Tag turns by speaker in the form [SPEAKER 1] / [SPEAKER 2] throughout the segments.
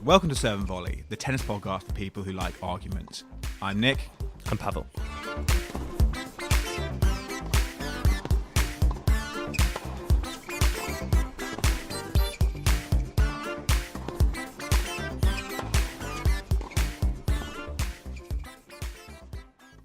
[SPEAKER 1] Welcome to Serve and Volley, the tennis podcast for people who like arguments. I'm Nick.
[SPEAKER 2] I'm Pavel.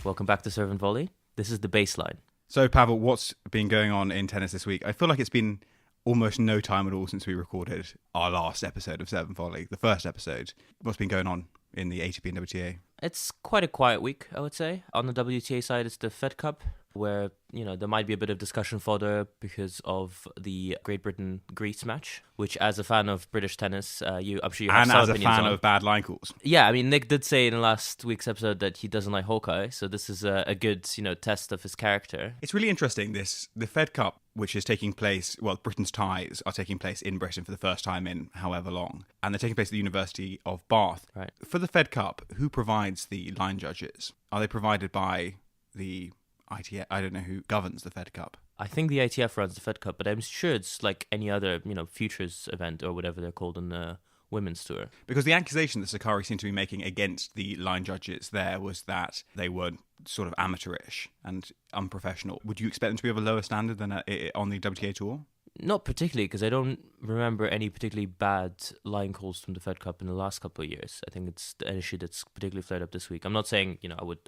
[SPEAKER 2] Welcome back to Serve and Volley. This is the baseline.
[SPEAKER 1] So, Pavel, what's been going on in tennis this week? I feel like it's been almost no time at all since we recorded our last episode of Serve and Volley, the first episode. What's been going on in the ATP and WTA?
[SPEAKER 2] It's quite a quiet week, I would say. On the WTA side, it's the Fed Cup, where, there might be a bit of discussion fodder because of the Great Britain-Greece match, which, as a fan of British tennis, I'm sure you have some opinions on.
[SPEAKER 1] And as a fan of bad line calls.
[SPEAKER 2] Yeah, I mean, Nick did say in last week's episode that he doesn't like Hawkeye, so this is a good, test of his character.
[SPEAKER 1] It's really interesting, the Fed Cup, which is taking place, well, Britain's ties are taking place in Britain for the first time in however long, and they're taking place at the University of Bath.
[SPEAKER 2] Right.
[SPEAKER 1] For the Fed Cup, who provides the line judges? Are they provided by the ITF? I don't know who governs the Fed Cup.
[SPEAKER 2] I think the ITF runs the Fed Cup, but I'm sure it's like any other, futures event or whatever they're called on the women's tour.
[SPEAKER 1] Because the accusation that Sakari seemed to be making against the line judges there was that they were sort of amateurish and unprofessional. Would you expect them to be of a lower standard than on the WTA tour? Not
[SPEAKER 2] particularly, because I don't remember any particularly bad line calls from the Fed Cup in the last couple of years. I think it's an issue that's particularly flared up this week. I'm not saying,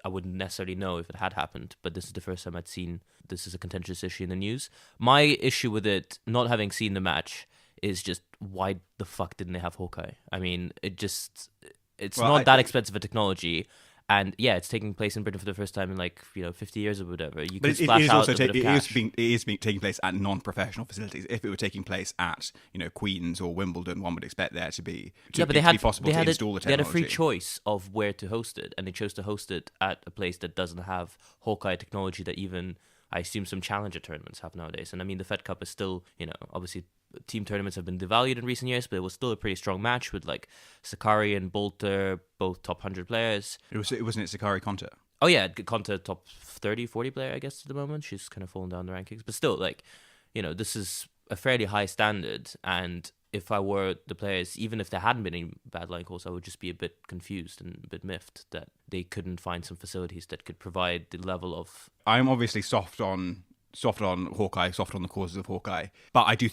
[SPEAKER 2] I wouldn't necessarily know if it had happened, but this is the first time I'd seen this as a contentious issue in the news. My issue with it, not having seen the match, is just why the fuck didn't they have Hawkeye? I mean, it's not that expensive a technology. And yeah, it's taking place in Britain for the first time in 50 years or whatever. You could splash out a bit of cash.
[SPEAKER 1] It is taking place at non-professional facilities. If it were taking place at Queen's or Wimbledon, one would expect there to be possible to install the technology.
[SPEAKER 2] They had a free choice of where to host it, and they chose to host it at a place that doesn't have Hawkeye technology that even, I assume, some challenger tournaments have nowadays. And I mean, the Fed Cup is still, obviously team tournaments have been devalued in recent years, but it was still a pretty strong match with Sakari and Bolter, both top 100 players.
[SPEAKER 1] It wasn't Sakari Konta.
[SPEAKER 2] Oh yeah, Konta top 30, 40 player, I guess, at the moment. She's kind of fallen down the rankings, but still, this is a fairly high standard. And if I were the players, even if there hadn't been any bad line calls, I would just be a bit confused and a bit miffed that they couldn't find some facilities that could provide the level of.
[SPEAKER 1] I'm obviously soft on Hawkeye, soft on the causes of Hawkeye, but I do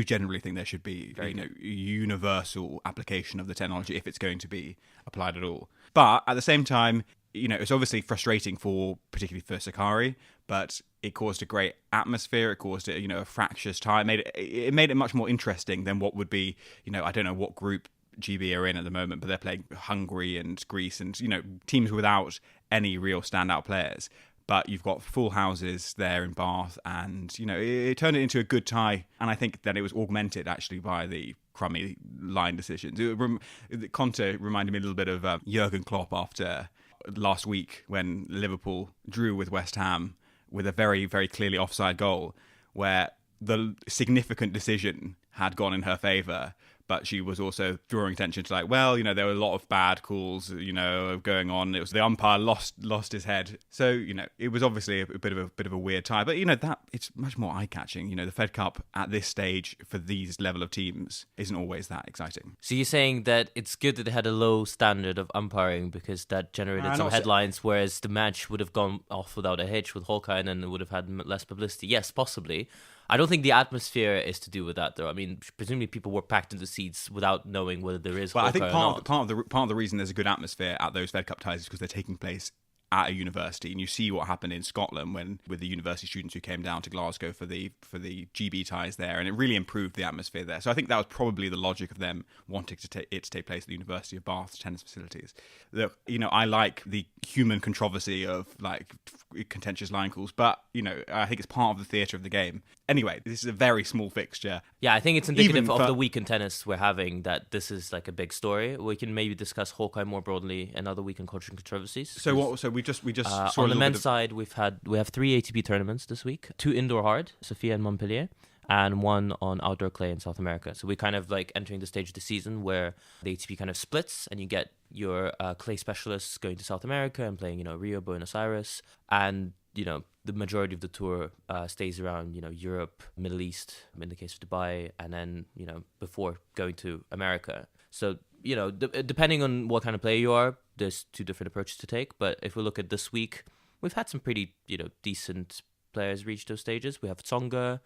[SPEAKER 1] generally think there should be universal application of the technology if it's going to be applied at all. But at the same time, it's obviously frustrating particularly for Sakari, but it caused a great atmosphere. It caused a fractious tie. It made it much more interesting than what would be, I don't know what group GB are in at the moment, but they're playing Hungary and Greece and teams without any real standout players. But you've got full houses there in Bath, and it turned it into a good tie. And I think that it was augmented actually by the crummy line decisions. Conte reminded me a little bit of Jurgen Klopp after last week when Liverpool drew with West Ham with a very, very clearly offside goal, where the significant decision had gone in her favour. But she was also drawing attention to there were a lot of bad calls, going on. It was the umpire lost his head. So, it was obviously a bit of a weird tie. But, that it's much more eye-catching. The Fed Cup at this stage for these level of teams isn't always that exciting.
[SPEAKER 2] So you're saying that it's good that they had a low standard of umpiring because that generated some headlines, whereas the match would have gone off without a hitch with Hawkeye and then it would have had less publicity. Yes, possibly. I don't think the atmosphere is to do with that, though. I mean, presumably people were packed into seats without knowing whether there is. Well, I think
[SPEAKER 1] part of the reason there's a good atmosphere at those Fed Cup ties is because they're taking place at a university, and you see what happened in Scotland with the university students who came down to Glasgow for the GB ties there, and it really improved the atmosphere there. So I think that was probably the logic of them wanting it to take place at the University of Bath's tennis facilities. I like the human controversy of contentious line calls, but I think it's part of the theatre of the game. Anyway, this is a very small fixture.
[SPEAKER 2] Yeah, I think it's indicative of the week in tennis we're having that this is a big story. We can maybe discuss Hawkeye more broadly another week in controversies.
[SPEAKER 1] So we just saw
[SPEAKER 2] on the men's side we have 3 ATP tournaments this week, 2 indoor hard, Sofia and Montpellier, and 1 on outdoor clay in South America. So we kind of entering the stage of the season where the ATP kind of splits and you get your clay specialists going to South America and playing Rio, Buenos Aires, and the majority of the tour stays around Europe, Middle East, in the case of Dubai, and then before going to America. So depending on what kind of player you are, there's two different approaches to take. But if we look at this week, we've had some pretty, decent players reach those stages. We have Tsonga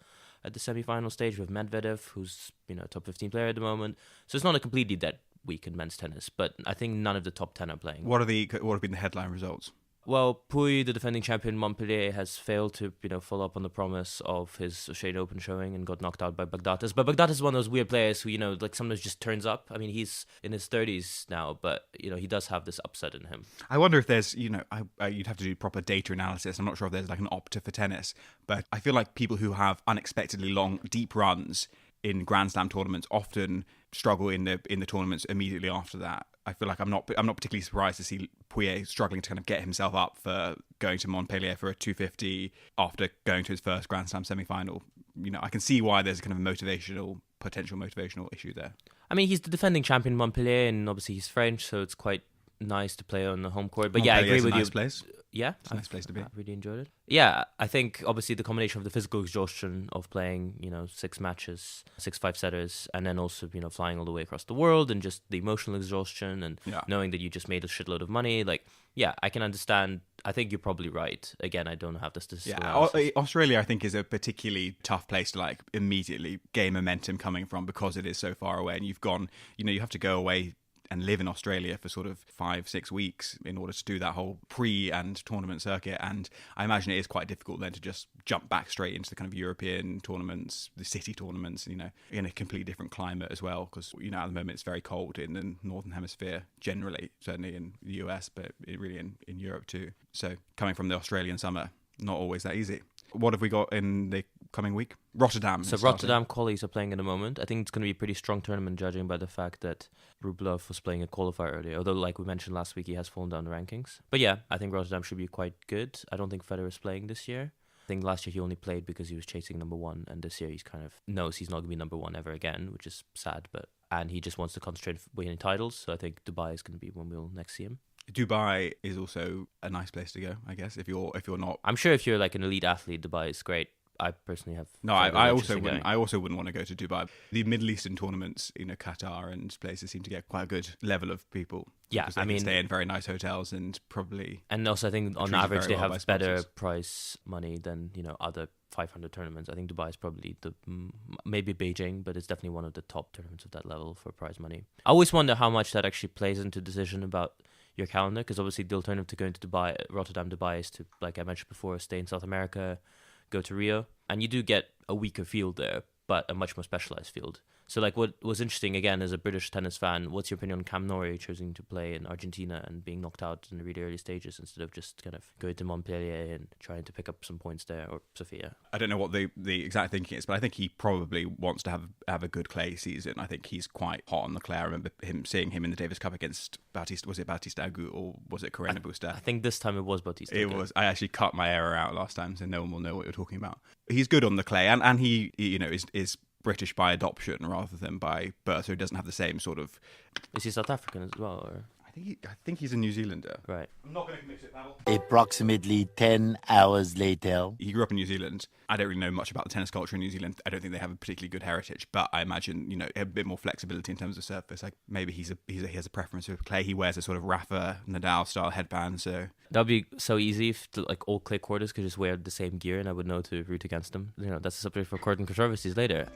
[SPEAKER 2] at the semi-final stage. We have Medvedev, who's, top 15 player at the moment. So it's not a completely dead week in men's tennis, but I think none of the top 10 are playing.
[SPEAKER 1] What have been the headline results?
[SPEAKER 2] Well, Puy, the defending champion Montpellier, has failed to, follow up on the promise of his Australian Open showing and got knocked out by Baghdatis. But Baghdatis is one of those weird players who, sometimes just turns up. I mean, he's in his 30s now, but, he does have this upset in him.
[SPEAKER 1] I wonder if there's, you'd have to do proper data analysis. I'm not sure if there's like an opta for tennis, but I feel like people who have unexpectedly long, deep runs in Grand Slam tournaments often struggle in the tournaments immediately after that. I feel like I'm not particularly surprised to see Pouillet struggling to kind of get himself up for going to Montpellier for a 250 after going to his first Grand Slam semi-final. I can see why there's a kind of potential motivational issue there.
[SPEAKER 2] I mean, he's the defending champion Montpellier, and obviously he's French, so it's quite nice to play on the home court. But
[SPEAKER 1] Montpellier's
[SPEAKER 2] I agree with
[SPEAKER 1] nice
[SPEAKER 2] you.
[SPEAKER 1] Place.
[SPEAKER 2] Yeah,
[SPEAKER 1] it's a nice place to be.
[SPEAKER 2] I really enjoyed it. Yeah, I think obviously the combination of the physical exhaustion of playing, 6 matches, 6 5-setters, and then also, flying all the way across the world, and just the emotional exhaustion and knowing that you just made a shitload of money. Like, yeah, I can understand. I think you're probably right. Again, I don't have the statistical analysis.
[SPEAKER 1] Australia, I think, is a particularly tough place to like immediately gain momentum coming from because it is so far away, and you've gone, you have to go away and live in Australia for sort of 5-6 weeks in order to do that whole pre and tournament circuit. And I imagine it is quite difficult then to just jump back straight into the kind of European tournaments, the city tournaments, in a completely different climate as well. Because, at the moment it's very cold in the Northern Hemisphere generally, certainly in the US, but really in Europe too. So coming from the Australian summer, not always that easy. What have we got in the coming week? Rotterdam.
[SPEAKER 2] So Rotterdam qualies are playing in the moment. I think it's going to be a pretty strong tournament, judging by the fact that Rublev was playing a qualifier earlier. Although, like we mentioned last week, he has fallen down the rankings. But yeah, I think Rotterdam should be quite good. I don't think Federer is playing this year. I think last year he only played because he was chasing number one, and this year he's kind of knows he's not going to be number one ever again, which is sad. And he just wants to concentrate on winning titles. So I think Dubai is going to be when we'll next see him.
[SPEAKER 1] Dubai is also a nice place to go, I guess. If you're not,
[SPEAKER 2] I'm sure if you're like an elite athlete, Dubai is great. I personally have.
[SPEAKER 1] No, I also wouldn't want to go to Dubai. The Middle Eastern tournaments, Qatar and places seem to get quite a good level of people.
[SPEAKER 2] Yeah,
[SPEAKER 1] I mean, stay in very nice hotels and probably.
[SPEAKER 2] And also, I think on average they have better prize money than other 500 tournaments. I think Dubai is probably maybe Beijing, but it's definitely one of the top tournaments of that level for prize money. I always wonder how much that actually plays into decision about your calendar, because obviously the alternative to going to Rotterdam, Dubai is to, like I mentioned before, stay in South America, go to Rio, and you do get a weaker field there, but a much more specialized field. So like what was interesting, again, as a British tennis fan, what's your opinion on Cam Norrie choosing to play in Argentina and being knocked out in the really early stages instead of just kind of going to Montpellier and trying to pick up some points there, or Sofia?
[SPEAKER 1] I don't know what the exact thinking is, but I think he probably wants to have a good clay season. I think he's quite hot on the clay. I remember seeing him in the Davis Cup against Bautista. Was it Bautista Agut or was it Carreño Busta?
[SPEAKER 2] I think this time it was Bautista.
[SPEAKER 1] It was. I actually cut my error out last time, so no one will know what you're talking about. He's good on the clay, and he is British by adoption rather than by birth, so he doesn't have the same sort of.
[SPEAKER 2] Is he South African as well? Or?
[SPEAKER 1] I think he's a New Zealander.
[SPEAKER 2] Right.
[SPEAKER 1] I'm not going to mix it, Pavel.
[SPEAKER 3] Approximately 10 hours later.
[SPEAKER 1] He grew up in New Zealand. I don't really know much about the tennis culture in New Zealand. I don't think they have a particularly good heritage, but I imagine, a bit more flexibility in terms of surface. Like maybe he has a preference for clay. He wears a sort of Rafa Nadal style headband, so
[SPEAKER 2] that'd be so easy if like all clay courters could just wear the same gear, and I would know to root against them. That's a subject for court and controversies later.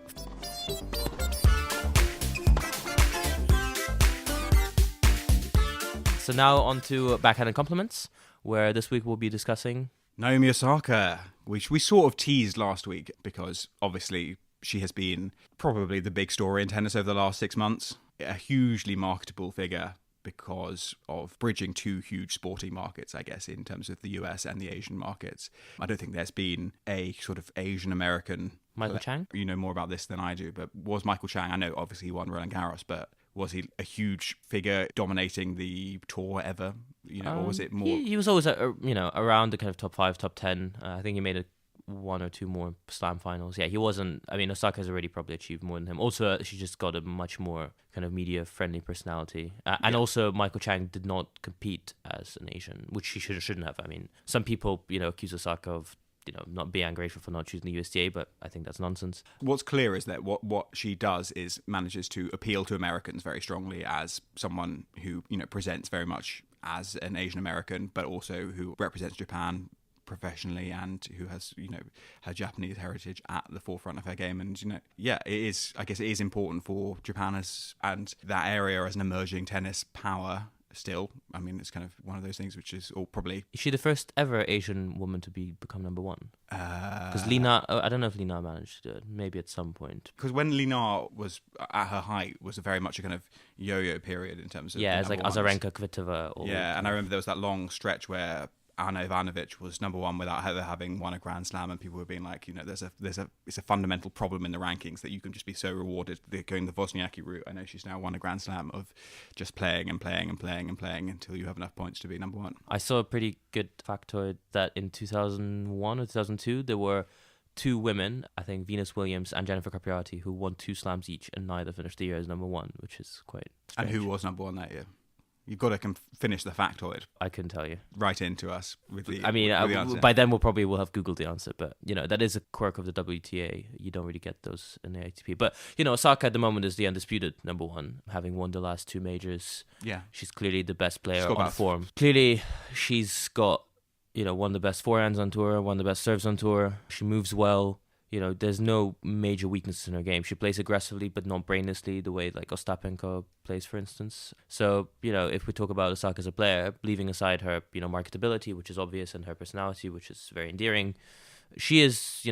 [SPEAKER 2] So now on to backhanded compliments, where this week we'll be discussing
[SPEAKER 1] Naomi Osaka, which we sort of teased last week because obviously she has been probably the big story in tennis over the last 6 months. A hugely marketable figure because of bridging two huge sporting markets, I guess, in terms of the US and the Asian markets. I don't think there's been a sort of Asian American.
[SPEAKER 2] Michael Chang?
[SPEAKER 1] You know more about this than I do, but was Michael Chang, I know obviously he won Roland Garros, but was he a huge figure dominating the tour ever? Or was it more?
[SPEAKER 2] He was always, around the kind of top 5, top 10. I think he made one or two more slam finals. Yeah, he wasn't. I mean, Osaka's already probably achieved more than him. Also, she just got a much more kind of media-friendly personality. And also, Michael Chang did not compete as an Asian, which she shouldn't have. I mean, some people, accuse Osaka of not be ungrateful for not choosing the USTA, but I think that's nonsense.
[SPEAKER 1] What's clear is that what she does is manages to appeal to Americans very strongly as someone who, presents very much as an Asian American, but also who represents Japan professionally and who has, her Japanese heritage at the forefront of her game. And, it is important for Japan and that area as an emerging tennis power still. I mean, it's kind of one of those things which is all probably...
[SPEAKER 2] Is she the first ever Asian woman to become number one? Because Lina, I don't know if Lina managed to do it. Maybe at some point.
[SPEAKER 1] Because when Lina was at her height, was very much a kind of yo-yo period in terms of...
[SPEAKER 2] Yeah, it's like Azarenka, Kvitova.
[SPEAKER 1] And I remember there was that long stretch where Anna Ivanovic was number one without her having won a Grand Slam, and people were being like, it's a fundamental problem in the rankings that you can just be so rewarded going the Wozniacki route. I know she's now won a Grand Slam of just playing and playing and playing and playing until you have enough points to be number one.
[SPEAKER 2] I saw a pretty good factoid that in 2001 or 2002 there were two women, I think Venus Williams and Jennifer Capriati, who won 2 slams each, and neither finished the year as number one, which is quite strange.
[SPEAKER 1] And who was number one that year? You've got to finish the factoid.
[SPEAKER 2] I couldn't tell you.
[SPEAKER 1] Write into us with the.
[SPEAKER 2] By then we'll have Googled the answer, but that is a quirk of the WTA. You don't really get those in the ATP. But Osaka at the moment is the undisputed number one, having won the last 2 majors.
[SPEAKER 1] Yeah,
[SPEAKER 2] she's clearly the best player on form. Clearly, she's got one of the best forehands on tour, one of the best serves on tour. She moves well. There's no major weaknesses in her game. She plays aggressively, but not brainlessly, the way like Ostapenko plays, for instance. So, if we talk about Osaka as a player, leaving aside her, marketability, which is obvious, and her personality, which is very endearing, she is,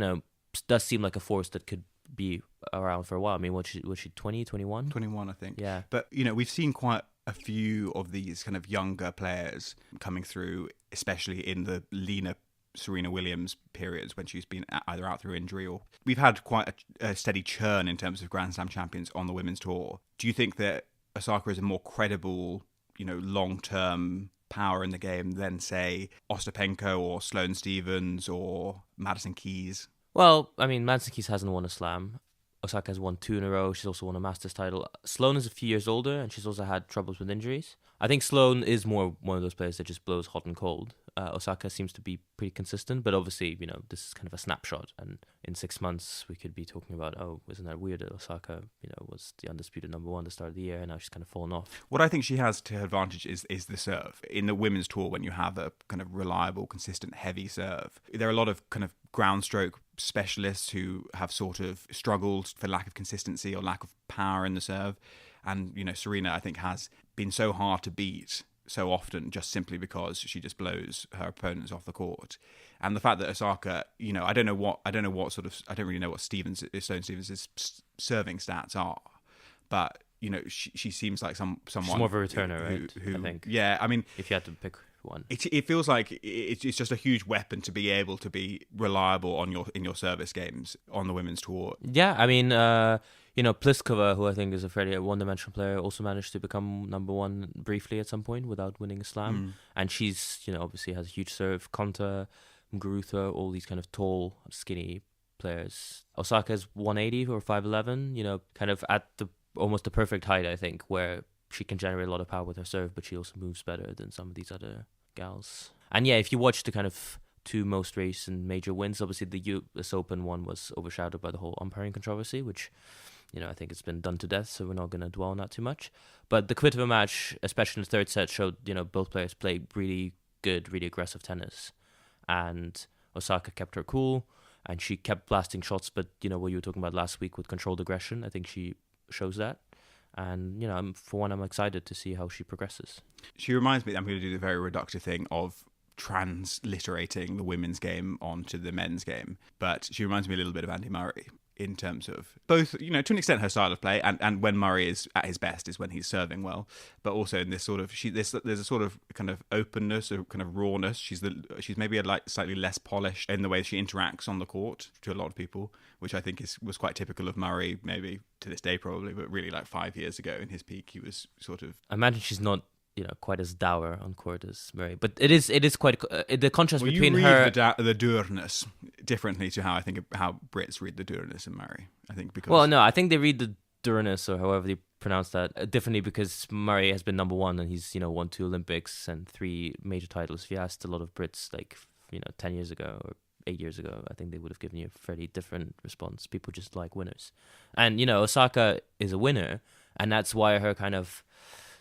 [SPEAKER 2] does seem like a force that could be around for a while. I mean, was she 20, 21?
[SPEAKER 1] 21, I think.
[SPEAKER 2] Yeah.
[SPEAKER 1] But, we've seen quite a few of these kind of younger players coming through, especially in the Lena Serena Williams periods when she's been either out through injury, or we've had quite a steady churn in terms of Grand Slam champions on the women's tour. Do you think that Osaka is a more credible, long-term power in the game than, say, Ostapenko or Sloane Stephens or Madison Keys?
[SPEAKER 2] Well, I mean, Madison Keys hasn't won a slam. Osaka has won 2 in a row. She's also won a Masters title. Sloane is a few years older, and she's also had troubles with injuries. I think Sloane is more one of those players that just blows hot and cold. Osaka seems to be pretty consistent, but obviously, this is kind of a snapshot. And in 6 months, we could be talking about, isn't that weird that Osaka, was the undisputed number one at the start of the year, and now she's kind of fallen off.
[SPEAKER 1] What I think she has to her advantage is the serve. In the women's tour, when you have a kind of reliable, consistent, heavy serve, there are a lot of kind of ground stroke specialists who have sort of struggled for lack of consistency or lack of power in the serve. And, Serena, I think, has been so hard to beat so often just simply because she just blows her opponents off the court. And the fact that Osaka, I don't really know what Sloane Stephens' serving stats are, but, she seems like someone...
[SPEAKER 2] She's more of a returner, right? I think.
[SPEAKER 1] Yeah, I mean...
[SPEAKER 2] If you had to pick one.
[SPEAKER 1] It feels like it's just a huge weapon to be able to be reliable in your service games on the women's tour.
[SPEAKER 2] Yeah, I mean, Pliskova, who I think is a fairly one-dimensional player, also managed to become number one briefly at some point without winning a slam. And she's, obviously has a huge serve. Konta, Muguruza, all these kind of tall, skinny players. Osaka's 180 or 5'11", kind of at almost the perfect height, I think, where she can generate a lot of power with her serve, but she also moves better than some of these other gals. And yeah, if you watch the kind of 2 most recent major wins, obviously the US Open one was overshadowed by the whole umpiring controversy, which, I think it's been done to death, so we're not going to dwell on that too much. But the Kvitova match, especially in the third set, showed, both players played really good, really aggressive tennis. And Osaka kept her cool, and she kept blasting shots, but, what you were talking about last week with controlled aggression, I think she shows that. And, I'm excited to see how she progresses.
[SPEAKER 1] She reminds me, I'm going to do the very reductive thing of transliterating the women's game onto the men's game. But she reminds me a little bit of Andy Murray in terms of both, to an extent, her style of play, and when Murray is at his best is when he's serving well, but also in this sort of there's a sort of kind of openness, a kind of rawness. She's maybe slightly less polished in the way she interacts on the court to a lot of people, which I think was quite typical of Murray, maybe to this day probably, but really like 5 years ago in his peak, he was sort of.
[SPEAKER 2] I imagine she's not quite as dour on court as Murray, but it is quite the contrast between
[SPEAKER 1] you
[SPEAKER 2] her.
[SPEAKER 1] read the dourness differently to how Brits read the dourness in Murray. I think because
[SPEAKER 2] I think they read the dourness, or however they pronounce that, differently because Murray has been number one and he's won 2 Olympics and 3 major titles. If you asked a lot of Brits 10 years ago or 8 years ago, I think they would have given you a fairly different response. People just like winners. And, Osaka is a winner, and that's why her kind of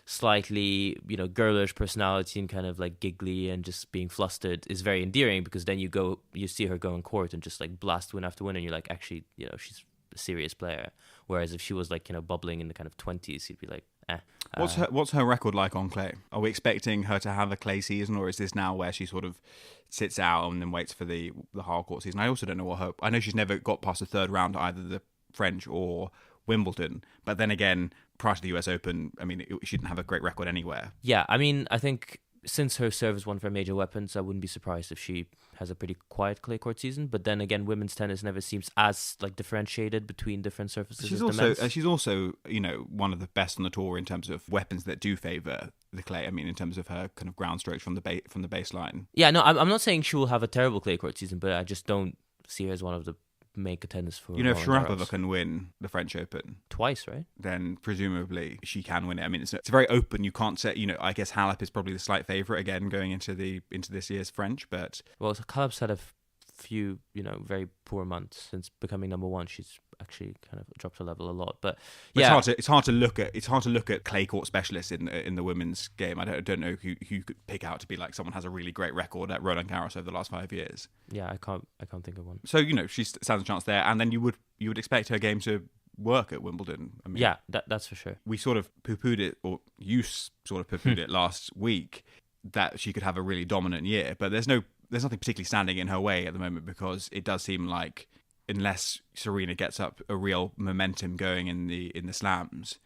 [SPEAKER 2] slightly, girlish personality and kind of like giggly and just being flustered is very endearing, because then you see her go on court and just like blast win after win, and you're like, actually, she's a serious player. Whereas if she was like, bubbling in the kind of 20s, you'd be like, eh.
[SPEAKER 1] What's her record like on clay? Are we expecting her to have a clay season, or is this now where she sort of sits out and then waits for the hardcourt season? I also don't know I know she's never got past the third round at either the French or Wimbledon, but then again, prior to the US Open, I mean, she didn't have a great record anywhere.
[SPEAKER 2] Yeah, I mean, I think since her serve is one of her major weapons, I wouldn't be surprised if she has a pretty quiet clay court season. But then again, women's tennis never seems as like differentiated between different surfaces.
[SPEAKER 1] She's also one of the best on the tour in terms of weapons that do favour the clay. I mean, in terms of her kind of ground strokes from the baseline.
[SPEAKER 2] Yeah, no, I'm not saying she will have a terrible clay court season, but I just don't see her as one of the main contenders for.
[SPEAKER 1] If Sharapova can win the French Open
[SPEAKER 2] twice, right?
[SPEAKER 1] Then presumably she can win it. I mean, it's very open. You can't say. I guess Halep is probably the slight favourite again going into this year's French, but
[SPEAKER 2] Halep's had a few very poor months since becoming number one. She's actually kind of dropped her level a lot, but yeah,
[SPEAKER 1] it's hard to look at clay court specialists in the women's game. I don't know who you could pick out to be like someone has a really great record at Roland Garros over the last 5 years.
[SPEAKER 2] Yeah, I can't think of one.
[SPEAKER 1] So she stands a chance there, and then you would expect her game to work at Wimbledon. I mean,
[SPEAKER 2] yeah, that's for sure.
[SPEAKER 1] We sort of poo-pooed it, or you sort of poo-pooed it last week, that she could have a really dominant year, but there's nothing particularly standing in her way at the moment, because it does seem like unless Serena gets up a real momentum going in the slams,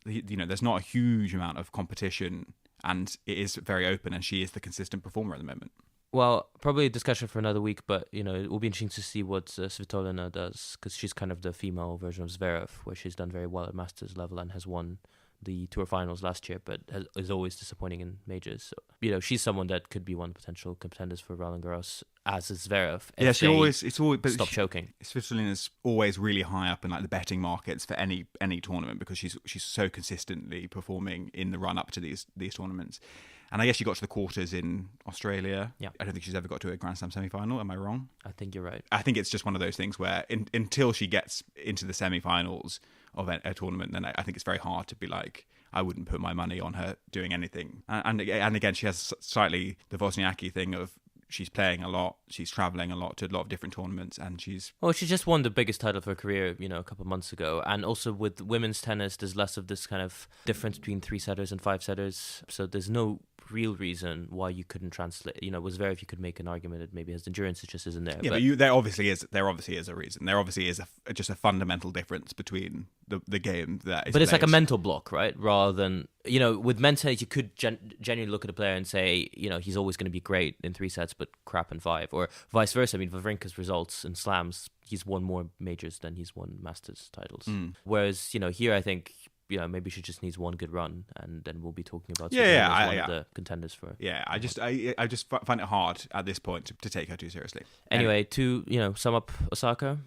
[SPEAKER 1] there's not a huge amount of competition, and it is very open, and she is the consistent performer at the moment.
[SPEAKER 2] Well, probably a discussion for another week, but it will be interesting to see what Svitolina does, because she's kind of the female version of Zverev, where she's done very well at Masters level and has won the tour finals last year, but is always disappointing in majors. So, she's someone that could be one of the potential contenders for Roland Garros, as is Zverev.
[SPEAKER 1] Yeah,
[SPEAKER 2] stop choking.
[SPEAKER 1] Svitolina's always really high up in like the betting markets for any tournament, because she's so consistently performing in the run up to these tournaments. And I guess she got to the quarters in Australia.
[SPEAKER 2] Yeah.
[SPEAKER 1] I don't think she's ever got to a Grand Slam semi-final. Am I wrong?
[SPEAKER 2] I think you're right.
[SPEAKER 1] I think it's just one of those things where until she gets into the semi-finals of a tournament, then I think it's very hard to be like, I wouldn't put my money on her doing anything. And again, she has slightly the Wozniacki thing of she's playing a lot, she's traveling a lot to a lot of different tournaments, and she
[SPEAKER 2] just won the biggest title of her career, a couple of months ago. And also with women's tennis, there's less of this kind of difference between 3-setters and 5-setters. So there's no real reason why you couldn't translate. With Zverev, you could make an argument that maybe his endurance just isn't there.
[SPEAKER 1] Yeah, but there obviously is a reason. There obviously is just a fundamental difference between the game that is.
[SPEAKER 2] But it's
[SPEAKER 1] played.
[SPEAKER 2] like a mental block, right? Rather than with men's tennis, you could genuinely look at a player and say, he's always going to be great in 3 sets, but crap in 5, or vice versa. I mean, Wawrinka's results in slams, he's won more majors than he's won Masters titles. Whereas here, I think. Maybe she just needs one good run, and then we'll be talking about one of the contenders for.
[SPEAKER 1] Yeah, I just find it hard at this point to take her too seriously.
[SPEAKER 2] Anyway, to sum up Osaka,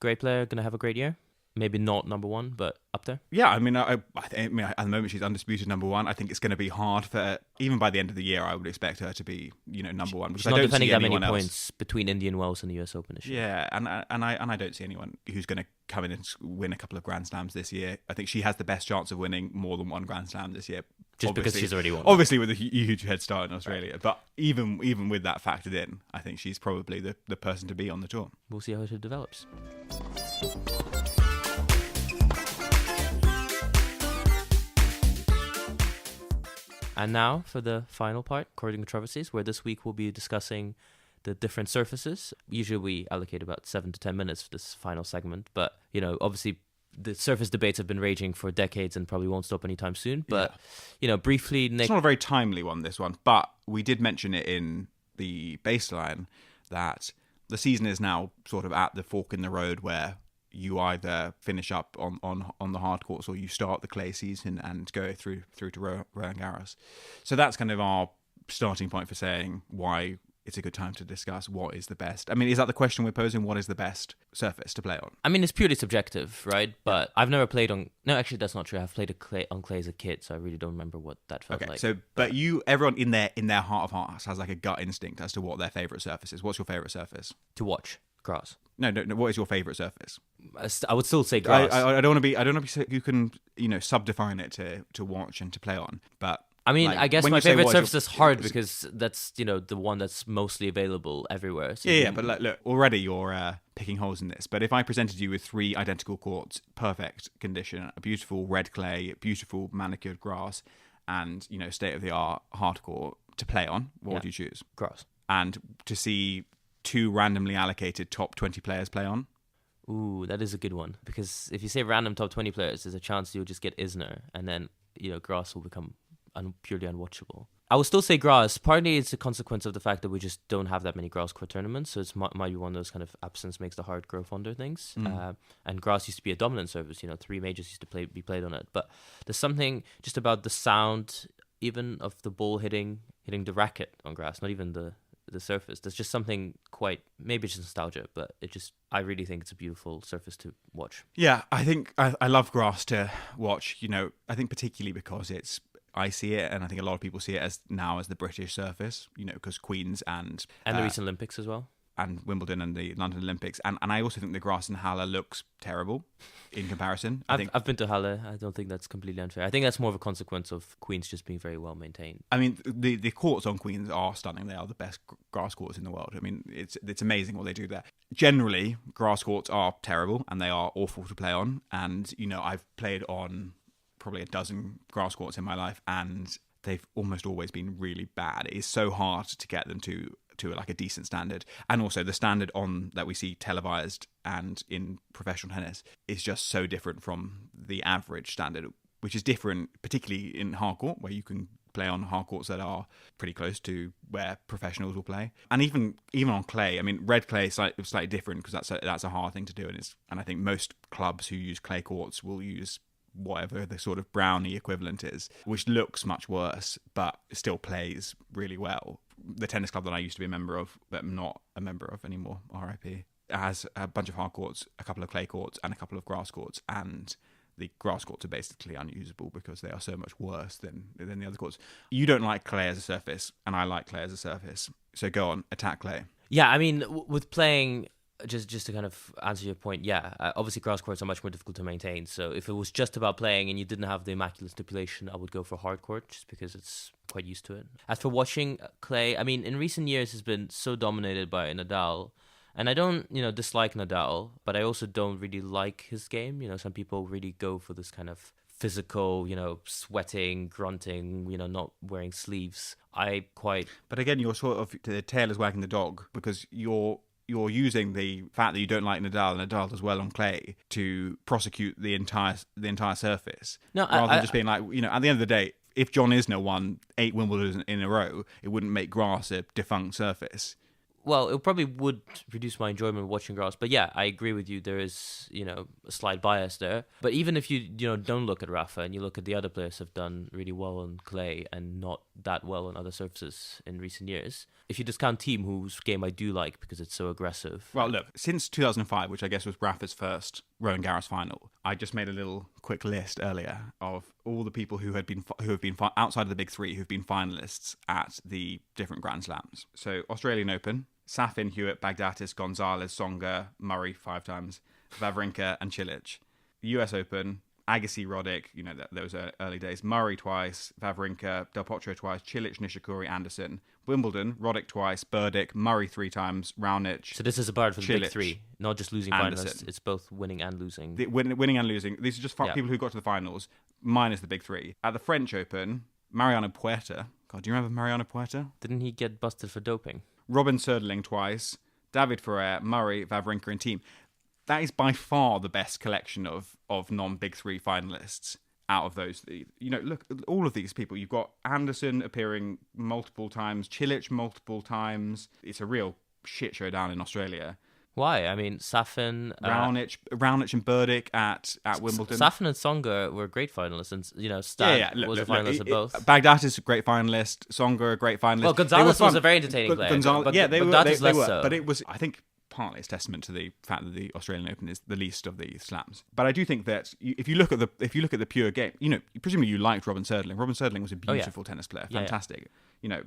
[SPEAKER 2] great player, gonna have a great year. Maybe not number one, but up there.
[SPEAKER 1] Yeah, I mean, I mean, at the moment she's undisputed number one. I think it's going to be hard for even by the end of the year. I would expect her to be number one.
[SPEAKER 2] She's not defending that many points between Indian Wells and the US Open this year.
[SPEAKER 1] Yeah, and I don't see anyone who's going to come in and win a couple of Grand Slams this year. I think she has the best chance of winning more than one Grand Slam this year.
[SPEAKER 2] Just because she's already won.
[SPEAKER 1] Obviously with a huge head start in Australia. Right. But even with that factored in, I think she's probably the person to be on the tour.
[SPEAKER 2] We'll see how it develops. And now for the final part, Courting Controversies, where this week we'll be discussing the different surfaces. Usually we allocate about 7 to 10 minutes for this final segment, but obviously the surface debates have been raging for decades and probably won't stop anytime soon. But briefly, Nick,
[SPEAKER 1] it's not a very timely one, this one, but we did mention it in the baseline that the season is now sort of at the fork in the road where you either finish up on the hard courts or you start the clay season and go through to Roland Garros. So that's kind of our starting point for saying why it's a good time to discuss what is the best. I mean, is that the question we're posing? What is the best surface to play on?
[SPEAKER 2] I mean, it's purely subjective, right? But I've never played on... No, actually, that's not true. I've played on clay as a kid, so I really don't remember what that felt like.
[SPEAKER 1] So, but everyone in their heart of hearts has like a gut instinct as to what their favourite surface is. What's your favourite surface?
[SPEAKER 2] To watch. Grass.
[SPEAKER 1] No. What is your favourite surface?
[SPEAKER 2] I would still say grass.
[SPEAKER 1] I don't want to be. You can subdefine it to watch and to play on. But
[SPEAKER 2] I mean,
[SPEAKER 1] like,
[SPEAKER 2] I guess
[SPEAKER 1] when
[SPEAKER 2] my
[SPEAKER 1] you say
[SPEAKER 2] favorite
[SPEAKER 1] what
[SPEAKER 2] surface
[SPEAKER 1] your-
[SPEAKER 2] is hard because that's the one that's mostly available everywhere. So
[SPEAKER 1] Yeah, but look, already you're picking holes in this. But if I presented you with 3 identical courts, perfect condition, a beautiful red clay, beautiful manicured grass, and state of the art hardcourt to play on, what would you choose?
[SPEAKER 2] Grass.
[SPEAKER 1] And to see 2 randomly allocated top 20 players play on?
[SPEAKER 2] Ooh, that is a good one. Because if you say random top 20 players, there's a chance you'll just get Isner, and then, grass will become purely unwatchable. I would still say grass. Partly it's a consequence of the fact that we just don't have that many grass court tournaments, so it might be one of those kind of absence makes the heart grow fonder things. And grass used to be a dominant surface. 3 majors used to be played on it. But there's something just about the sound, even of the ball hitting the racket on grass, not even the surface. There's just something quite, maybe it's just nostalgia, but I really think it's a beautiful surface to watch.
[SPEAKER 1] Yeah, I think I love grass to watch. I think particularly because I see it, and I think a lot of people see it as the British surface, because Queen's and
[SPEAKER 2] the recent Olympics as well.
[SPEAKER 1] And Wimbledon and the London Olympics. And I also think the grass in Halle looks terrible in comparison.
[SPEAKER 2] I've been to Halle. I don't think that's completely unfair. I think that's more of a consequence of Queen's just being very well maintained.
[SPEAKER 1] I mean, the courts on Queen's are stunning. They are the best grass courts in the world. I mean, it's amazing what they do there. Generally, grass courts are terrible and they are awful to play on. And, I've played on probably a dozen grass courts in my life, and they've almost always been really bad. It is so hard to get them to like a decent standard, and also the standard that we see televised and in professional tennis is just so different from the average standard, which is different particularly in hardcourt, where you can play on hardcourts that are pretty close to where professionals will play, and even on clay. I mean, red clay is slightly different because that's a hard thing to do, and I think most clubs who use clay courts will use whatever the sort of brownie equivalent is, which looks much worse but still plays really well. The tennis club that I used to be a member of, but I'm not a member of anymore, RIP, has a bunch of hard courts, a couple of clay courts, and a couple of grass courts, and the grass courts are basically unusable because they are so much worse than the other courts. You don't like clay as a surface, and I like clay as a surface, so go on, attack clay.
[SPEAKER 2] Yeah, I mean, with playing... Just to kind of answer your point, obviously grass courts are much more difficult to maintain. So if it was just about playing and you didn't have the immaculate stipulation, I would go for hardcourt just because it's quite used to it. As for watching clay, I mean, in recent years has been so dominated by Nadal, and I don't, dislike Nadal, but I also don't really like his game. Some people really go for this kind of physical, sweating, grunting, not wearing sleeves.
[SPEAKER 1] But again, you're sort of, the tail is wagging the dog because you're using the fact that you don't like Nadal and Nadal does well on clay to prosecute the entire surface.
[SPEAKER 2] No,
[SPEAKER 1] rather than just being like, at the end of the day, if John Isner won 8 Wimbledon in a row, it wouldn't make grass a defunct surface.
[SPEAKER 2] Well, it probably would reduce my enjoyment of watching grass. But yeah, I agree with you. There is, a slight bias there. But even if you, don't look at Rafa and you look at the other players who have done really well on clay and not that well on other surfaces in recent years, if you discount Thiem, whose game I do like because it's so aggressive.
[SPEAKER 1] Well, look, since 2005, which I guess was Rafa's first Roland Garros final, I just made a little quick list earlier of all the people who have been outside of the big 3 who've been finalists at the different Grand Slams. So Australian Open, Safin, Hewitt, Bagdatis, Gonzalez, Tsonga, Murray 5 times, Wawrinka and Cilic. The US Open, Agassi, Roddick, those are early days. Murray twice, Wawrinka, Del Potro twice, Cilic, Nishikori, Anderson. Wimbledon, Roddick twice, Burdick, Murray 3 times, Raonic.
[SPEAKER 2] So this is a bar for the
[SPEAKER 1] Cilic,
[SPEAKER 2] big 3, not just losing
[SPEAKER 1] Anderson.
[SPEAKER 2] finalists. It's both winning and losing.
[SPEAKER 1] Winning and losing. These are just people who got to the finals, minus the big 3. At the French Open, Mariano Puerta. God, do you remember Mariano Puerta?
[SPEAKER 2] Didn't he get busted for doping?
[SPEAKER 1] Robin Söderling twice, David Ferrer, Murray, Wawrinka and Thiem. That is by far the best collection of non-Big 3 finalists out of those. Look, all of these people. You've got Anderson appearing multiple times, Cilic multiple times. It's a real shit show down in Australia.
[SPEAKER 2] Why? I mean, Safin,
[SPEAKER 1] Raonic and Burdick at Wimbledon.
[SPEAKER 2] Safin and Tsonga were great finalists, and Stan was a finalist of both.
[SPEAKER 1] Baghdad is a great finalist. Tsonga a great finalist.
[SPEAKER 2] Well, Gonzalez was a very entertaining player.
[SPEAKER 1] They were.
[SPEAKER 2] So.
[SPEAKER 1] But it was, I think, partly it's testament to the fact that the Australian Open is the least of the slams. But I do think that if you look at the pure game, presumably you liked Robin Söderling. Robin Söderling was a beautiful tennis player, fantastic.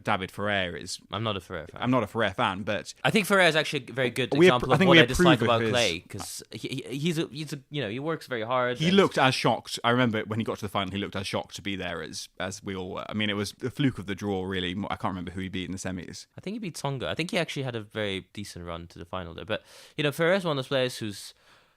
[SPEAKER 1] David Ferrer is.
[SPEAKER 2] I'm not a Ferrer fan.
[SPEAKER 1] I'm not a Ferrer fan, but
[SPEAKER 2] I think Ferrer is actually a very good example of what I dislike about Clay, because he works very hard.
[SPEAKER 1] He looked as shocked. I remember when he got to the final, he looked as shocked to be there as we all were. I mean, it was a fluke of the draw, really. I can't remember who he beat in the semis.
[SPEAKER 2] I think he beat Tsonga. I think he actually had a very decent run to the final there. But Ferrer is one of those players who's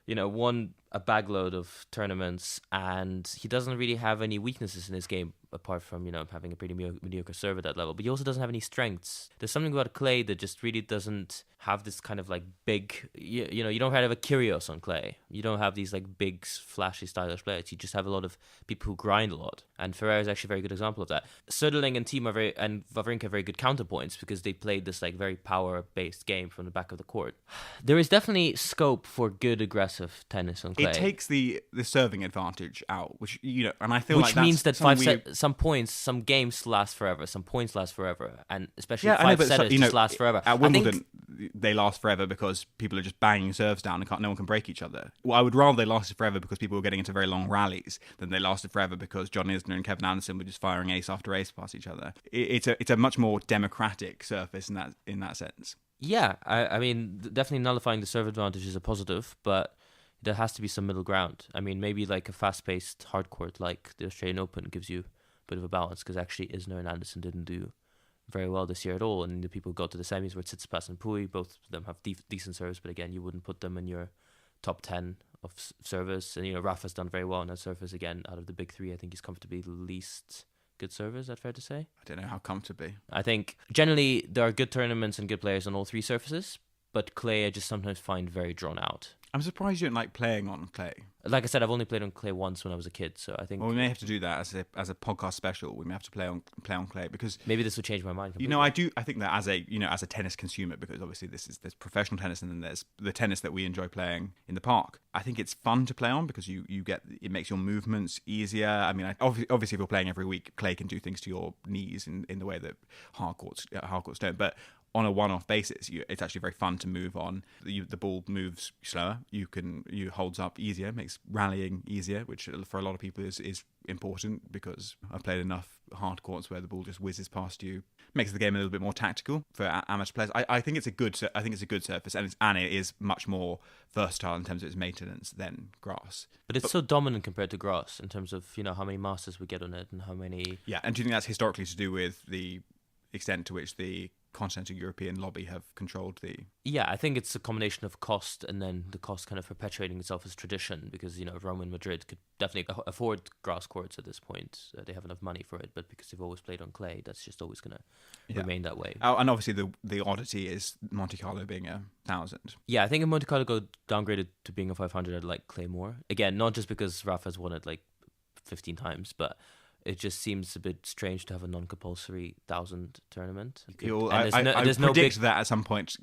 [SPEAKER 2] won a bagload of tournaments, and he doesn't really have any weaknesses in his game apart from having a pretty mediocre serve at that level. But he also doesn't have any strengths. There's something about Clay that just really doesn't have this kind of like big. You don't have a Kyrgios on Clay. You don't have these like big, flashy, stylish players. You just have a lot of people who grind a lot. And Ferrer is actually a very good example of that. Söderling and Thiem and Wawrinka are very good counterpoints because they played this like very power-based game from the back of the court. There is definitely scope for good aggressive tennis on Clay.
[SPEAKER 1] It takes the serving advantage out, which and I feel
[SPEAKER 2] which
[SPEAKER 1] like that's
[SPEAKER 2] means that some games last forever, some points last forever, and especially five-setters just last forever.
[SPEAKER 1] At Wimbledon, they last forever because people are just banging serves down and no one can break each other. Well, I would rather they lasted forever because people were getting into very long rallies than they lasted forever because John Isner and Kevin Anderson were just firing ace after ace past each other. It's a much more democratic surface in that sense.
[SPEAKER 2] Yeah, I mean, definitely nullifying the serve advantage is a positive, but there has to be some middle ground. I mean, maybe like a fast-paced hardcourt like the Australian Open gives you a bit of a balance, because actually Isner and Anderson didn't do very well this year at all, and the people who got to the semis were Tsitsipas and Pui. Both of them have decent serves, but again, you wouldn't put them in your top 10 of servers. And Rafa's done very well on that surface again. Out of the big three, I think he's comfortably the least good server. Is that fair to say?
[SPEAKER 1] I don't know how comfortably.
[SPEAKER 2] I think generally there are good tournaments and good players on all three surfaces, but Clay I just sometimes find very drawn out.
[SPEAKER 1] I'm surprised you don't like playing on Clay.
[SPEAKER 2] Like I said, I've only played on Clay once when I was a kid, so I think.
[SPEAKER 1] Well, we may have to do that as a podcast special. We may have to play on Clay because
[SPEAKER 2] maybe this would change my mind completely.
[SPEAKER 1] I think that as a tennis consumer, because obviously there's professional tennis and then there's the tennis that we enjoy playing in the park. I think it's fun to play on because it makes your movements easier. I mean, obviously if you're playing every week, Clay can do things to your knees in the way that hardcourts don't, but on a one-off basis, it's actually very fun to move on. The ball moves slower. You holds up easier, makes rallying easier, which for a lot of people is important because I've played enough hard courts where the ball just whizzes past you. Makes the game a little bit more tactical for amateur players. I think it's a good surface, and it is much more versatile in terms of its maintenance than grass.
[SPEAKER 2] But it's so dominant compared to grass in terms of how many masters we get on it and how many.
[SPEAKER 1] Yeah, and do you think that's historically to do with the extent to which the continental European lobby have controlled the...
[SPEAKER 2] Yeah, I think it's a combination of cost and then the cost kind of perpetuating itself as tradition because, Rome and Madrid could definitely afford grass courts at this point. They have enough money for it, but because they've always played on clay, that's just always going to remain that way.
[SPEAKER 1] Oh, and obviously the oddity is Monte Carlo being 1,000.
[SPEAKER 2] Yeah, I think if Monte Carlo got downgraded to being a 500, I'd like clay more. Again, not just because Rafa's won it like 15 times, but... It just seems a bit strange to have a non-compulsory 1,000 tournament.
[SPEAKER 1] I predict that at some point,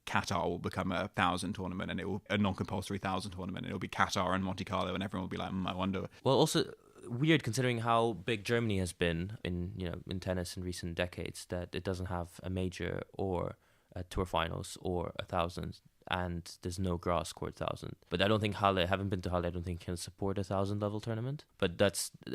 [SPEAKER 1] Qatar will become a 1,000 tournament, and it will a non-compulsory 1,000 tournament. And it will be Qatar and Monte Carlo, and everyone will be like, I wonder.
[SPEAKER 2] Well, also weird considering how big Germany has been in tennis in recent decades that it doesn't have a major or a tour finals or 1,000. And there's no grass court 1,000. But I don't think Halle, haven't been to Halle, I don't think can support a 1,000 level tournament. But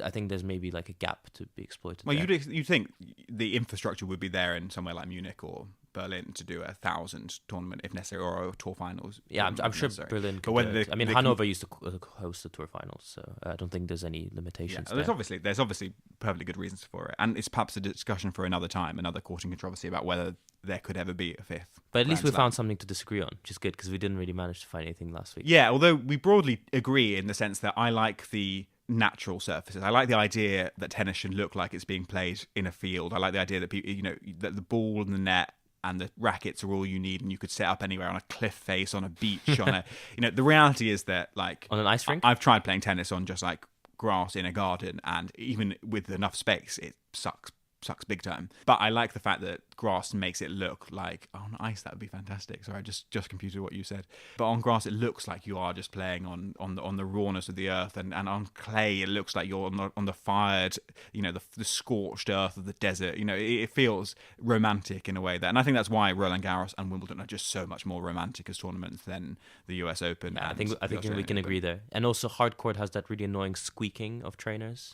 [SPEAKER 2] I think there's maybe like a gap to be exploited.
[SPEAKER 1] Well, you'd think the infrastructure would be there in somewhere like Munich or Berlin to do a 1,000 tournament if necessary, or a tour finals.
[SPEAKER 2] Yeah, I'm sure Berlin could do it. I mean, Hanover used to host the tour finals, so I don't think there's any limitations.
[SPEAKER 1] Yeah, there's obviously perfectly good reasons for it, and it's perhaps a discussion for another time, another courting controversy about whether there could ever be a fifth.
[SPEAKER 2] But at least we found something to disagree on, which is good because we didn't really manage to find anything last week.
[SPEAKER 1] Yeah, although we broadly agree in the sense that I like the natural surfaces. I like the idea that tennis should look like it's being played in a field. I like the idea that people, that the ball and the net and the rackets are all you need, and you could set up anywhere on a cliff face, on a beach, on a. The reality is that
[SPEAKER 2] on an ice rink.
[SPEAKER 1] I've tried playing tennis on just like grass in a garden, and even with enough space, it sucks sucks big time. But I like the fact that grass makes it look like, on ice that would be fantastic. Sorry, I just computed what you said. But on grass it looks like you are just playing on the rawness of the earth, and on clay it looks like you're on the fired, the scorched earth of the desert. It feels romantic in a way and I think that's why Roland Garros and Wimbledon are just so much more romantic as tournaments than the US Open.
[SPEAKER 2] Yeah, I think we can agree there. And also Hardcourt has that really annoying squeaking of trainers.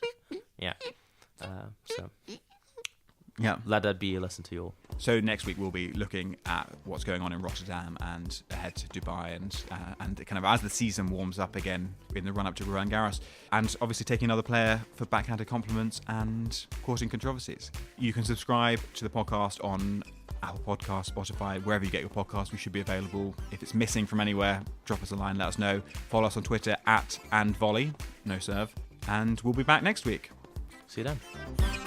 [SPEAKER 2] Yeah. So
[SPEAKER 1] yeah,
[SPEAKER 2] let that be a lesson to you all.
[SPEAKER 1] So next week we'll be looking at what's going on in Rotterdam and ahead to Dubai, and kind of as the season warms up again in the run up to Roland Garros, and obviously taking another player for backhanded compliments and causing controversies. You can subscribe to the podcast on Apple Podcasts, Spotify, wherever you get your podcasts. We should be available. If it's missing from anywhere, drop us a line, let us know. Follow us on Twitter @andvolley, no serve, and we'll be back next week.
[SPEAKER 2] See you then.